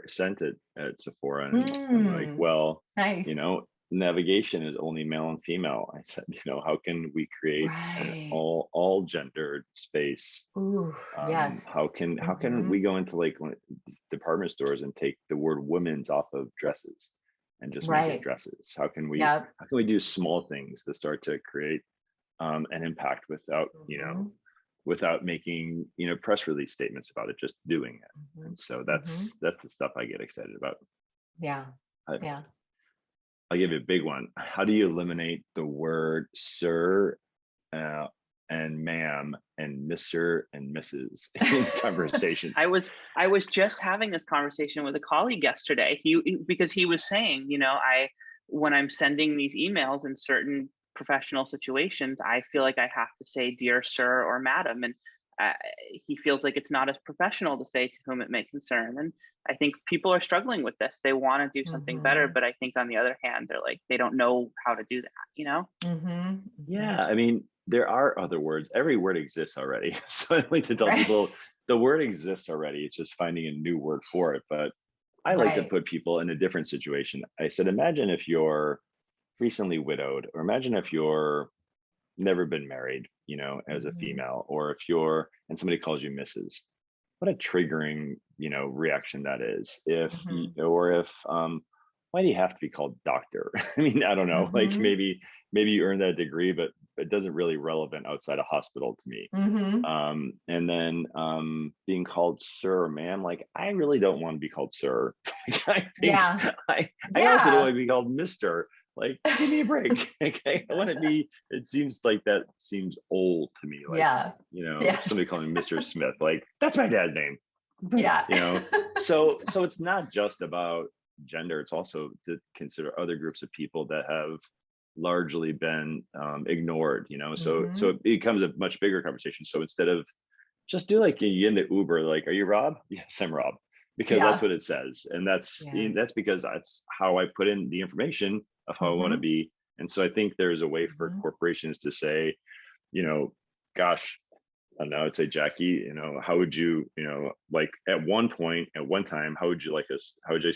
Speaker 2: scent at Sephora, and I'm like, well, nice. You know, navigation is only male and female. I said, you know, how can we create an all gendered space?
Speaker 1: Ooh, yes.
Speaker 2: How can we go into like department stores and take the word women's off of dresses and just make it dresses? How can we do small things that start to create an impact without, you know, without making, you know, press release statements about it, just doing it. And so that's the stuff I get excited about.
Speaker 1: Yeah.
Speaker 2: I'll give you a big one. How do you eliminate the word sir and ma'am and Mr. and Mrs. in conversations?
Speaker 3: I was just having this conversation with a colleague yesterday. Because he was saying, you know, when I'm sending these emails in certain professional situations, I feel like I have to say dear sir or madam, and he feels like it's not as professional to say to whom it may concern. And I think people are struggling with this. They want to do something better, but I think on the other hand, they're like, they don't know how to do that, you know?
Speaker 2: Yeah, I mean, there are other words. Every word exists already. So I like to tell people the word exists already. It's just finding a new word for it. But I like to put people in a different situation. I said, imagine if you're recently widowed, or imagine if you're never been married, you know, as a female, or if and somebody calls you Mrs. What a triggering, you know, reaction that is. Why do you have to be called doctor? I mean, I don't know, like maybe you earned that degree, but it doesn't really relevant outside a hospital to me. And then being called sir or ma'am, like, I really don't want to be called sir. I also don't want to be called Mr. Like, give me a break. Okay, I want to be. It seems like that seems old to me. Like, you know, somebody calling me Mr. Smith, like, that's my dad's name. You know, so it's not just about gender. It's also to consider other groups of people that have largely been ignored. You know, so it becomes a much bigger conversation. So instead of just do like you in the Uber, like, are you Rob? Yes, I'm Rob, because that's what it says, and that's because that's how I put in the information of how I want to be. And so I think there's a way for corporations to say, you know, gosh, I don't know, I'd say, Jackie, you know, how would you, you know, like at one time, how would you like to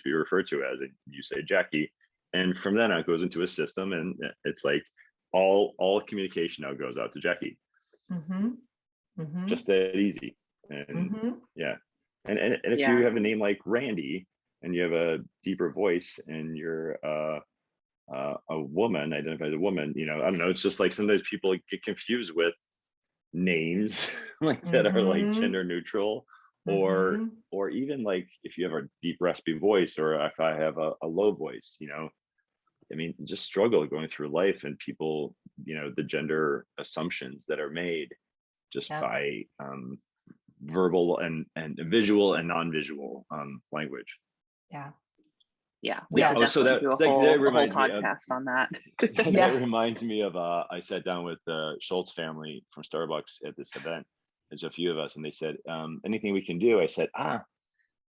Speaker 2: be referred to as? And you say Jackie. And from then on, it goes into a system, and it's like all communication now goes out to Jackie. Just that easy. And yeah. And if you have a name like Randy, and you have a deeper voice, and you're a woman, identify as a woman, I don't know, it's just like sometimes people get confused with names like that are like gender neutral, or even like if you have a deep raspy voice, or if I have a low voice, I mean, just struggle going through life, and people, the gender assumptions that are made just by verbal and visual and non-visual language.
Speaker 3: Yeah.
Speaker 2: Oh, so that reminds me of
Speaker 3: podcast on that.
Speaker 2: that reminds me of I sat down with the Schultz family from Starbucks at this event. There's a few of us, and they said, anything we can do? I said, I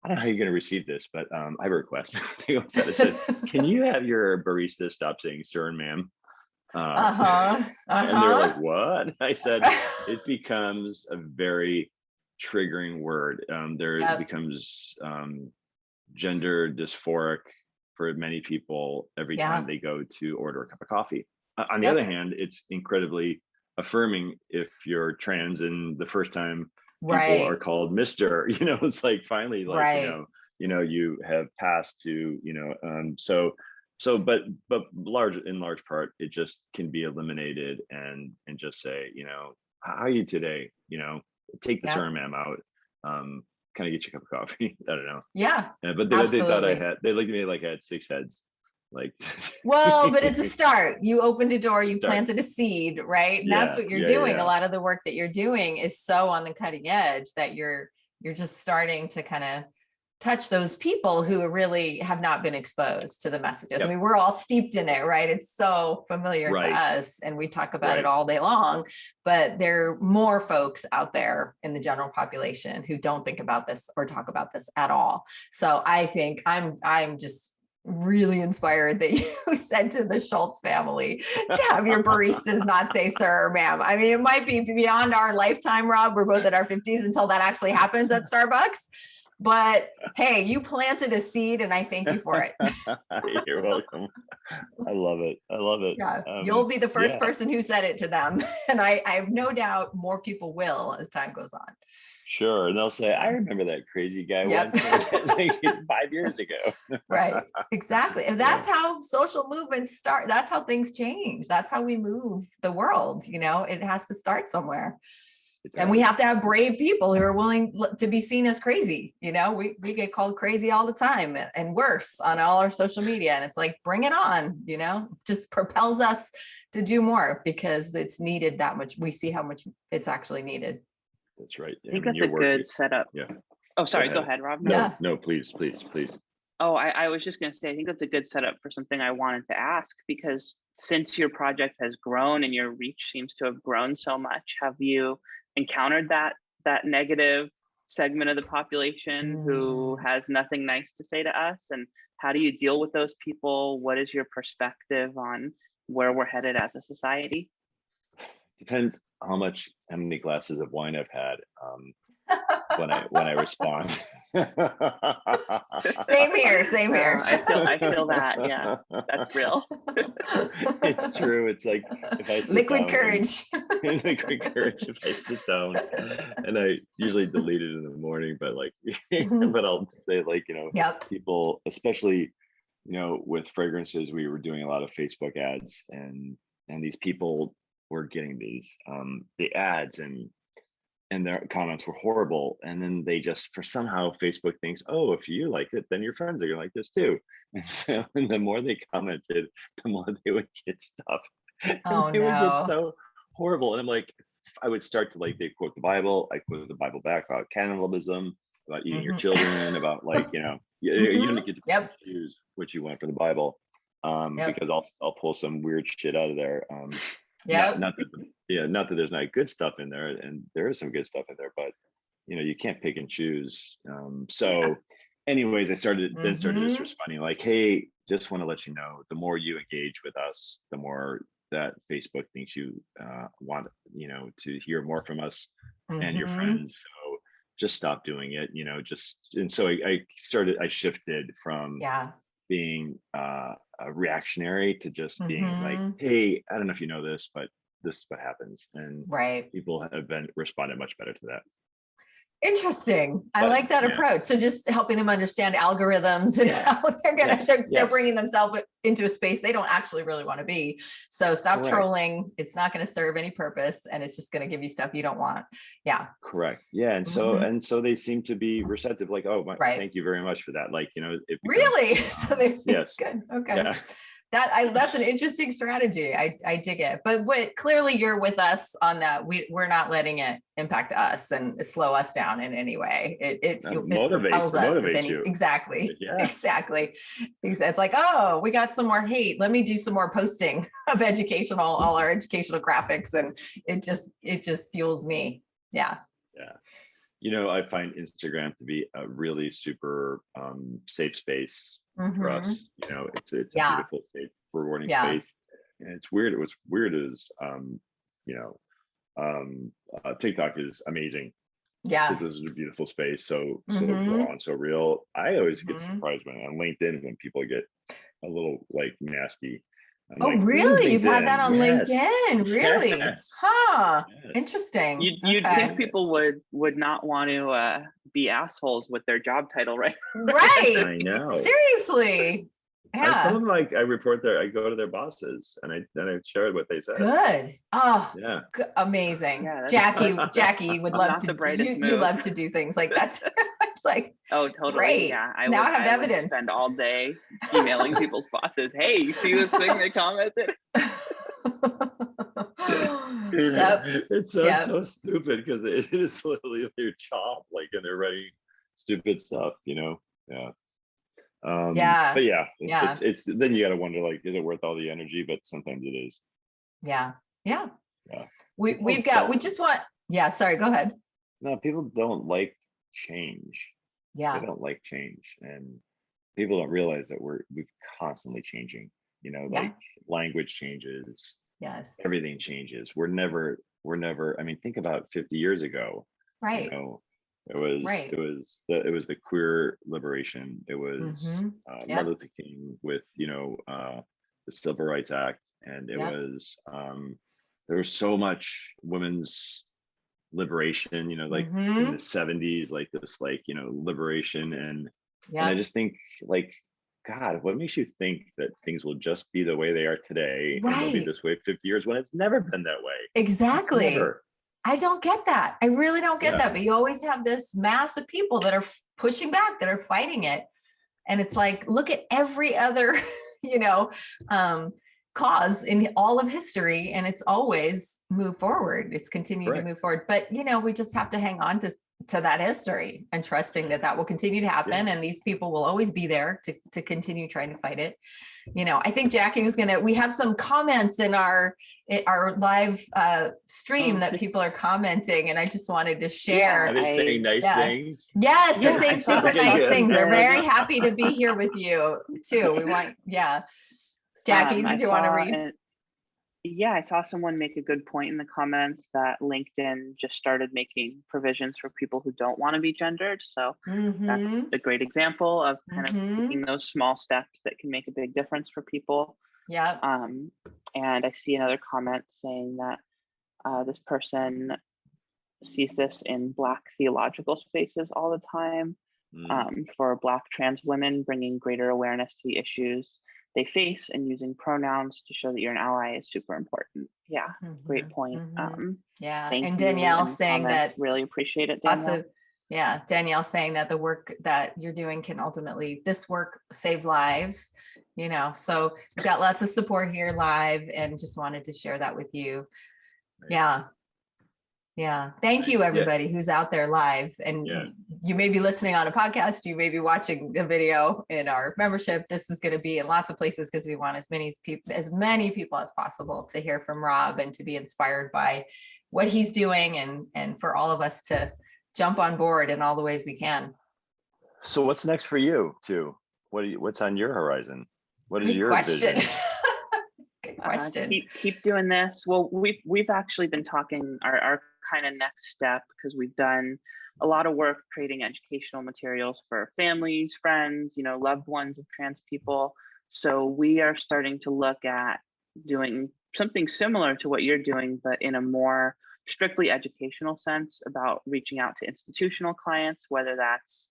Speaker 2: don't know how you're going to receive this, but I have a request. I said, can you have your barista stop saying sir and ma'am? And they're like, what? I said, it becomes a very triggering word. It becomes gender dysphoric for many people every time they go to order a cup of coffee. On the other hand, it's incredibly affirming if you're trans, and the first time people are called Mr., it's like finally, like, you have passed to, but in large part, it just can be eliminated, and just say, how are you today? Take the sir and ma'am out. Kind of get you a cup of coffee. I don't know. But they thought they looked at me like I had 6 heads. Like,
Speaker 1: well, but it's a start. You opened a door, you planted a seed, right? And that's what you're doing. A lot of the work that you're doing is so on the cutting edge that you're just starting to kind of touch those people who really have not been exposed to the messages. I mean, we're all steeped in it, right? It's so familiar to us, and we talk about it all day long, but there are more folks out there in the general population who don't think about this or talk about this at all. So I think I'm just really inspired that you said to the Schultz family to have your baristas not say sir or ma'am. I mean, it might be beyond our lifetime, Rob. We're both at our 50s until that actually happens at Starbucks. But hey, you planted a seed, and I thank you for it.
Speaker 2: You're welcome. I love it.
Speaker 1: Yeah, you'll be the first person who said it to them. And I have no doubt more people will as time goes on.
Speaker 2: Sure. And they'll say, I remember that crazy guy once, like 5 years ago. Right.
Speaker 1: Exactly. And that's how social movements start. That's how things change. That's how we move the world. It has to start somewhere. And we have to have brave people who are willing to be seen as crazy. We get called crazy all the time, and worse on all our social media. And it's like, bring it on, just propels us to do more because it's needed that much. We see how much it's actually needed.
Speaker 2: That's right.
Speaker 3: I think that's a good setup.
Speaker 2: Yeah.
Speaker 3: Oh, sorry. Go ahead, Rob.
Speaker 2: No, please.
Speaker 3: Oh, I was just going to say, I think that's a good setup for something I wanted to ask, because since your project has grown and your reach seems to have grown so much, have you encountered that negative segment of the population who has nothing nice to say to us? And how do you deal with those people? What is your perspective on where we're headed as a society?
Speaker 2: Depends how many glasses of wine I've had when I respond.
Speaker 1: Same here.
Speaker 3: I feel that. Yeah, that's real.
Speaker 2: It's true. It's like if I sit
Speaker 1: liquid
Speaker 2: down
Speaker 1: courage.
Speaker 2: Liquid courage. If I sit down, and I usually delete it in the morning, but but I'll say people, especially with fragrances, we were doing a lot of Facebook ads, and these people were getting these the ads, and their comments were horrible, and then they just, for somehow Facebook thinks, oh, if you like it, then your friends are gonna like this too. And so the more they commented, the more they would get stuff. Would get so horrible. And I'm like, I would start to they quote the Bible. I quote the Bible back about cannibalism, about eating your children, about you don't get to choose what you want from the Bible, because I'll pull some weird shit out of there. Not that there's not good stuff in there, and there is some good stuff in there, but you can't pick and choose. So anyways, I started just responding like, hey, just want to let you know, the more you engage with us, the more that Facebook thinks you want to hear more from us and your friends. So just stop doing it, and so I shifted from being reactionary to just being like, hey, I don't know if you know this, but this is what happens. And people have responded much better to that.
Speaker 1: Interesting. I like that approach. So just helping them understand algorithms and how they're bringing themselves into a space they don't actually really want to be. So stop trolling. It's not going to serve any purpose, and it's just going to give you stuff you don't want. Yeah.
Speaker 2: Correct. Yeah. And so they seem to be receptive, like, oh, thank you very much for that. Like, it
Speaker 1: really? So they
Speaker 2: yes.
Speaker 1: Good. Okay.
Speaker 2: Yeah.
Speaker 1: That's an interesting strategy. I dig it. But clearly you're with us on that. We're not letting it impact us and slow us down in any way. It motivates you. Exactly. Yes. Exactly. It's like, oh, we got some more hate. Let me do some more posting of all our educational graphics, and it just fuels me. Yeah.
Speaker 2: Yeah. I find Instagram to be a really super safe space for us. It's a beautiful, safe, rewarding space. And it's weird. It was weird as TikTok is amazing.
Speaker 1: Yes.
Speaker 2: This is a beautiful space. So raw and so real. I always get surprised when on LinkedIn when people get a little like nasty. I'm
Speaker 1: really? You've had that on LinkedIn? Really?
Speaker 2: Yes.
Speaker 1: Huh. Yes. Interesting.
Speaker 3: You'd think people would not want to be assholes with their job title, right?
Speaker 1: Right.
Speaker 2: I know.
Speaker 1: Seriously. Yeah.
Speaker 2: Some of them, I report I go to their bosses and I share what they said.
Speaker 1: Good. Oh,
Speaker 2: yeah.
Speaker 1: Amazing. Yeah, Jackie would love to. You love to do things like that. It's like,
Speaker 3: oh, totally.
Speaker 1: Great.
Speaker 3: Yeah.
Speaker 1: I have evidence.
Speaker 3: Spend all day emailing people's bosses. Hey, you see this thing they commented?
Speaker 2: It sounds so stupid because it is literally their job, like, and they're writing stupid stuff, Yeah. But it's then you got to wonder, like, is it worth all the energy? But sometimes it is.
Speaker 1: Yeah. We just want. Sorry, go ahead.
Speaker 2: No, people don't like change.
Speaker 1: Yeah,
Speaker 2: they don't like change, and people don't realize that we're constantly changing. Like language changes.
Speaker 1: Yes,
Speaker 2: everything changes. We're never. I mean, think about 50 years ago.
Speaker 1: Right.
Speaker 2: It was the queer liberation. It was Martin Luther King with the Civil Rights Act, and it was there was so much women's liberation. Like in the 70s, like this, liberation, and I just think, like, God, what makes you think that things will just be the way they are today, and they'll be this way 50 years when it's never been that way?
Speaker 1: Exactly. I don't get that. I really don't get that. But you always have this mass of people that are pushing back, that are fighting it. And it's like, look at every other, cause in all of history. And it's always moved forward. It's continued to move forward. But, we just have to hang on to that history and trusting that will continue to happen. And these people will always be there to continue trying to fight it. I think Jackie was we have some comments in our live stream that people are commenting, and I just wanted to share.
Speaker 2: Are they saying nice things?
Speaker 1: Yes, they're saying super nice things. They're very happy to be here with you too. We want, Jackie, did you want to read?
Speaker 3: I saw someone make a good point in the comments that LinkedIn just started making provisions for people who don't want to be gendered. So that's a great example of kind of taking those small steps that can make a big difference for people.
Speaker 1: Yeah.
Speaker 3: And I see another comment saying that this person sees this in Black theological spaces all the time, for Black trans women, bringing greater awareness to the issues they face and using pronouns to show that you're an ally is super important. Yeah, great point.
Speaker 1: And Danielle saying that,
Speaker 3: really appreciate it, Danielle.
Speaker 1: Danielle saying that the work that you're doing can ultimately, this work saves lives, so we've got lots of support here live, and just wanted to share that with you. Thank you, everybody who's out there live. And you may be listening on a podcast, you may be watching the video in our membership. This is going to be in lots of places because we want as many people as possible to hear from Rob and to be inspired by what he's doing, and for all of us to jump on board in all the ways we can.
Speaker 2: So what's next for you too? What's on your horizon? What is your vision?
Speaker 1: Good question.
Speaker 3: Keep doing this. Well, we've actually been talking our kind of next step, because we've done a lot of work creating educational materials for families, friends, loved ones of trans people. So we are starting to look at doing something similar to what you're doing, but in a more strictly educational sense about reaching out to institutional clients, whether that's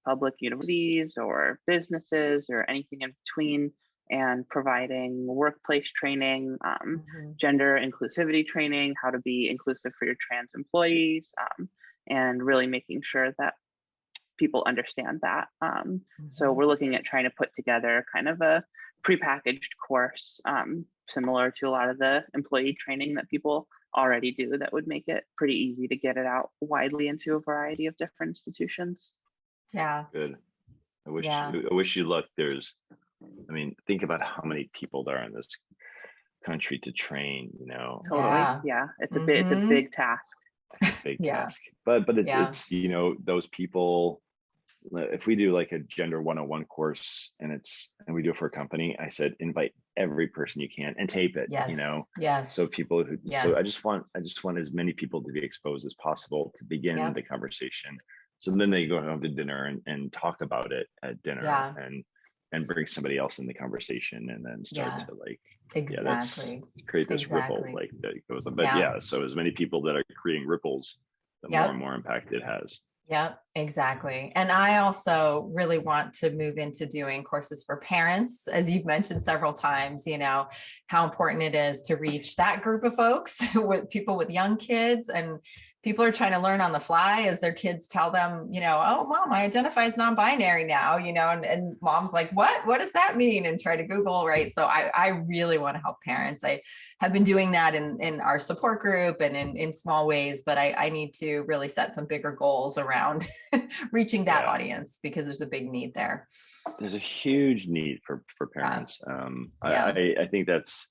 Speaker 3: public universities or businesses or anything in between, and providing workplace training, gender inclusivity training, how to be inclusive for your trans employees, and really making sure that people understand that. So we're looking at trying to put together kind of a prepackaged course, similar to a lot of the employee training that people already do, that would make it pretty easy to get it out widely into a variety of different institutions.
Speaker 1: Yeah.
Speaker 2: Good. I wish you luck. I mean, think about how many people there are in this country to train, you know.
Speaker 3: Totally. Yeah. It's a big task.
Speaker 2: Big task. But it's, you know, those people, if we do like a gender 101 course and we do it for a company, I said, invite every person you can and tape it, you know? So people who, so I just want as many people to be exposed as possible to begin the conversation. So then they go home to dinner and talk about it at dinner and bring somebody else in the conversation, and then start to like, create this ripple like that goes on. But so as many people that are creating ripples, the more and more impact it has.
Speaker 1: Yep, exactly. And I also really want to move into doing courses for parents, as you've mentioned several times, you know, how important it is to reach that group of folks, with people with young kids, and people are trying to learn on the fly as their kids tell them, you know, oh, mom, I identify as non-binary now, you know, and mom's like, what does that mean? And try to Google, right? So I really want to help parents. I have been doing that in our support group and in small ways, but I need to really set some bigger goals around reaching that audience, because there's a big need there.
Speaker 2: There's a huge need for parents. I think it's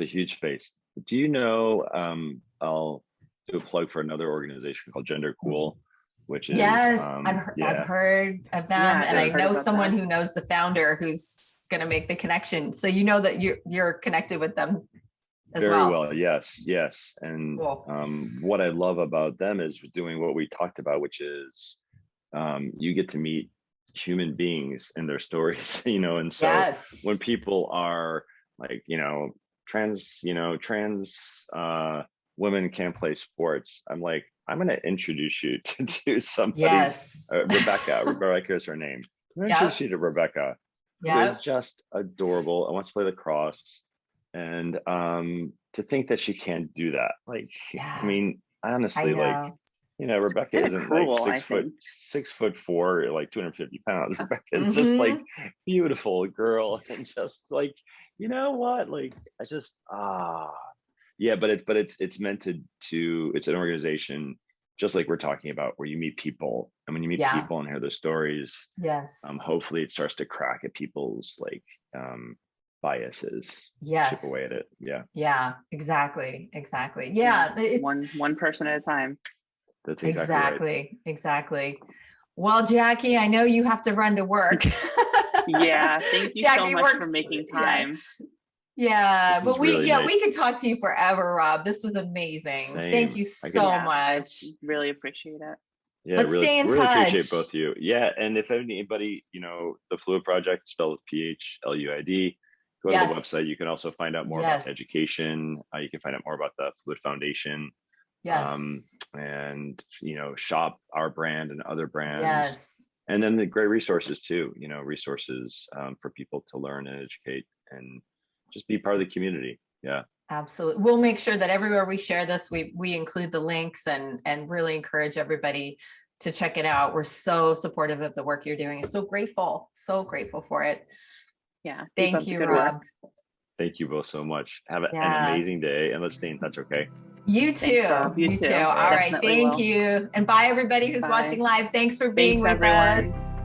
Speaker 2: a huge space. Do you know, I'll do a plug for another organization called Gender Cool, which is
Speaker 1: I've heard of them, and I know someone who knows the founder who's going to make the connection. So you know that you're connected with them as
Speaker 2: very well. Yes. And what I love about them is doing what we talked about, which is you get to meet human beings and their stories, you know. And so when people are like, trans women can't play sports, I'm like, I'm going to introduce you to somebody. Rebecca is her name. I'm going to introduce you to Rebecca, who is just adorable and wants to play lacrosse. And to think that she can't do that, like, I mean, honestly, like, Rebecca isn't like 6'4", like 250 pounds. Rebecca is just like beautiful girl, and just like, you know what, like, I just but it's meant to it's an organization, just like we're talking about, where you meet people, and when you meet people and hear their stories, hopefully it starts to crack at people's like biases, chip away at it. Exactly.
Speaker 3: It's one person at a time.
Speaker 2: That's exactly
Speaker 1: right. Well, Jackie, I know you have to run to work.
Speaker 3: Thank you Jackie so much for making time.
Speaker 1: But we could talk to you forever, Rob. This was amazing. Thank you so much.
Speaker 3: Really appreciate it.
Speaker 1: Let's stay in touch.
Speaker 2: Appreciate both of you. And if anybody, the Phluid Project, spelled PHLUID, go to the website. You can also find out more about education. You can find out more about the Phluid Foundation. And shop our brand and other brands. And then the great resources too. Resources for people to learn and educate and just be part of the community.
Speaker 1: Absolutely. We'll make sure that everywhere we share this, we include the links and really encourage everybody to check it out. We're so supportive of the work you're doing. And so grateful for it. Thank you, Rob.
Speaker 2: Thank you both so much. Have an amazing day, and let's stay in touch, okay?
Speaker 1: You too. You too. All right. Thank you. And bye, everybody who's watching live. Thanks for being with us.